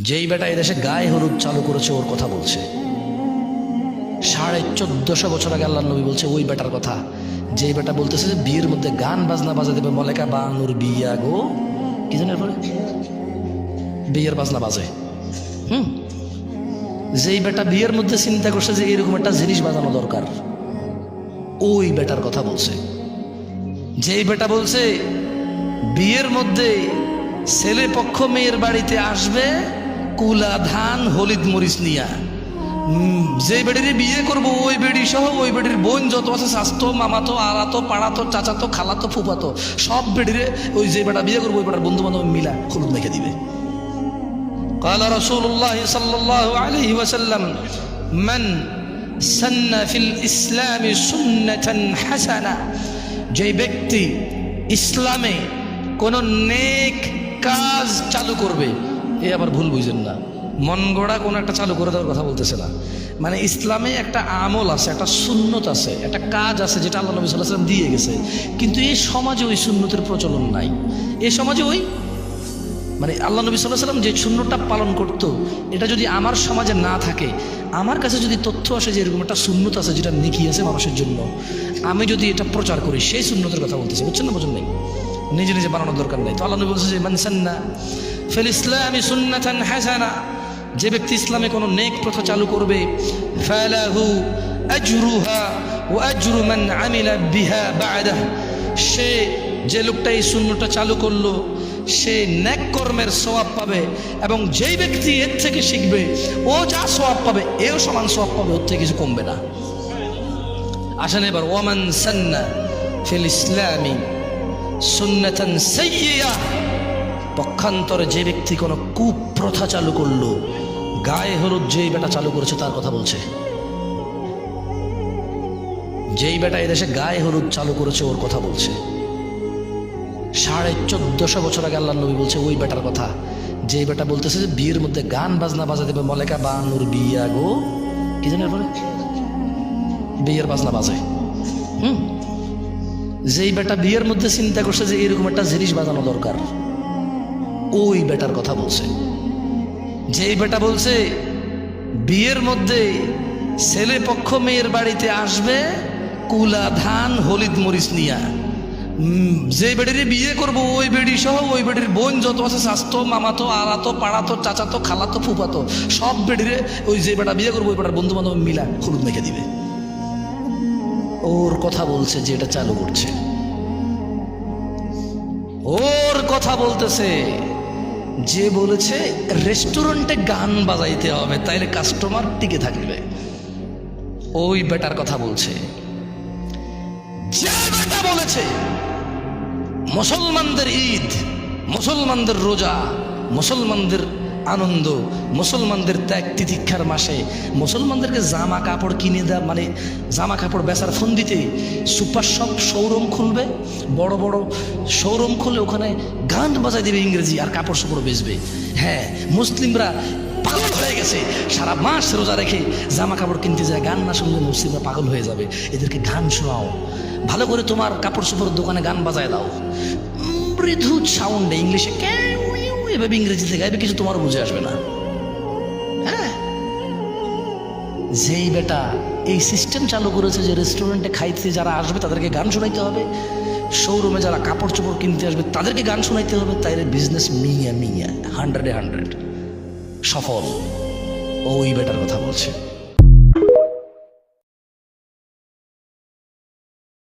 যেই বেটা এদেশে গায়ে হলুদ চালু করেছে ওর কথা বলছে। 1450 বছর আগে আল্লাহ নবী বলছে ওই বেটার কথা, যেই বেটা বলতেছে যে বিয়ের মধ্যে গান বাজনা বাজা দেবে, মলেকা বানুর বিয়া গো কি জানি এরপরে বিয়ের বাজনা বাজে। যেই বেটা বিয়ের মধ্যে চিন্তা করছে যে এরকম একটা জিনিস বাজানো দরকার, ওই বেটার কথা বলছে। যেই বেটা বলছে বিয়ের মধ্যে ছেলে পক্ষ মেয়ের বাড়িতে আসবে কুলা ধান হলিদ মরিচ নিয়া, যে বেড়ির বিয়ে করবো ওই বেড়ি সহ ওই বেড়ির বোন যত আছে স্বাস্থ্য মামাতো আলাতো পাড়াতো চাচাতো খালাতো ফুফাতো সব বেড়িরে ওই যে বেটা বিয়ে করবো ওই বেটার বন্ধু বান্ধব মিলা হলুদ মেখে দিবে। قال رسول الله صلى الله عليه وسلم من سن في الإسلام سنة حسنة, যে ব্যক্তি ইসলামে কোন নেক কাজ চালু করবে, এ আবার ভুল বুঝেন না, মন গড়া কোন একটা চালু করে দেওয়ার কথা বলতেছে না। মানে ইসলামে একটা আমল আছে, একটা সুন্নত আছে, একটা কাজ আছে যেটা আল্লাহ নবী সাল্লাল্লাহু আলাইহি ওয়াসাল্লাম দিয়ে গেছে, কিন্তু এই সমাজে ওই সুন্নতের প্রচলন নাই। এই সমাজে ওই মানে আল্লাহ নবী সাল্লাল্লাহু আলাইহি ওয়াসাল্লাম যে সুন্নতটা পালন করত, এটা যদি আমার সমাজে না থাকে, আমার কাছে যদি তথ্য আসে যে এরকম একটা সুন্নত আছে যেটা নেকি আছে মানুষের জন্য, আমি যদি এটা প্রচার করি, সেই সুন্নতের কথা বলতেছে, বুঝছেন না? বুঝুন নাই, নিজে নিজে বানানোর দরকার নেই। তো আল্লাহ নবী বলছে যে মান সান্না ফিল ইসলামি সুন্নাতান হাসানা, যে ব্যক্তি ইসলামে কোনো নেক প্রথা চালু করবে, ফালাহু আজরুহা ওয়া আজরু মান আমিলা বিহা বা'দাহ, সে যে লোকটা এই সুন্নতটা চালু করলো সে নেক কর্মের সওয়াব পাবে, এবং যেই ব্যক্তি এর থেকে শিখবে ও যা সওয়াব পাবে এও সমান সওয়াব পাবে, ওর থেকে কিছু কমবে না। আসেন এবার ওয়ামান সান্না ফিল ইসলামি সুন্নাতান সাইয়্যিয়া, পক্ষান্তরে যে ব্যক্তি কোনো কুপ্রথা চালু করলো, গায়ে হলুদ যেই বেটা চালু করেছে তার কথা বলছে। যেই বেটা এদেশে গায়ে হলুদ চালু করেছে ওর কথা বলছে। 1450 বছর আগে আল্লাহ নবী বলছে ওই বেটার কথা, যেই বেটা বলতেছে যে বিয়ের মধ্যে গান বাজনা বাজা দেবে, মলেকা বানুর বিয়া গো কি জানি এরপরে বিয়ের বাজনা বাজে। যেই বেটা বিয়ের মধ্যে চিন্তা করছে যে এরকম একটা জিনিস বাজানো দরকার, ওই বেটার কথা বলছে। যেই বেটা বলছে বিয়ের মধ্যে ছেলে পক্ষ মেয়ের বাড়িতে আসবে কুলা ধান হলিদ মরিচ নিয়া, যে বেড়ির বিয়ে করবো ওই বেড়ি সহ ওই বেড়ির বোন যত আছে স্বাস্থ্য মামাতো আলাতো পাড়াতো চাচাতো খালাতো ফুফাতো সব বেড়িরে ওই যে বেটা বিয়ে করবো ওই বেটার বন্ধু বান্ধব মিলা হলুদ মেখে দিবে। ওর কথা বলছে যে এটা চালু করছে, ওর কথা বলতেছে যে বলেছে রেস্টুরেন্টে গান বাজাইতে হবে তাইলে কাস্টমার টিকে থাকবে, ওই বেটার কথা বলছে। যে বেটা বলেছে মুসলমানদের ঈদ, মুসলমানদের রোজা, মুসলমানদের আনন্দ, মুসলমানদের ত্যাগ তিতিক্ষার মাসে মুসলমানদেরকে জামা কাপড় কিনে দেওয়া, মানে জামা কাপড় বেচার ফোন দিতে সুপার শপ শোরুম খুলবে, বড় বড় শোরুম খুলে ওখানে গান বাজাই দেবে ইংরেজি আর কাপড় চোপড় বেচবে। হ্যাঁ, মুসলিমরা পাগল হয়ে গেছে, সারা মাস রোজা রেখে জামা কাপড় কিনতে যায়, গান না শুনলে মুসলিমরা পাগল হয়ে যাবে, এদেরকে গান শোনাও, ভালো করে তোমার কাপড় চোপড়ের দোকানে গান বাজায় দাও, মৃদু সাউন্ডে ইংলিশে এভাবে ইংরেজিতে গাইবে, কিছু তোমার বুঝে আসবে না। হ্যাঁ, যেই বেটা এই সিস্টেম চালু করেছে যে রেস্টুরেন্টে খাইতে যারা আসবে তাদেরকে গান শোনাইতে হবে, শোরুমে যারা কাপড় চোপড় কিনতে আসবে তাদেরকে গান শোনাইতে হবে, তাইলে বিজনেস মিয়া 100-এ 100 সফল। ওই বেটার কথা বলছে।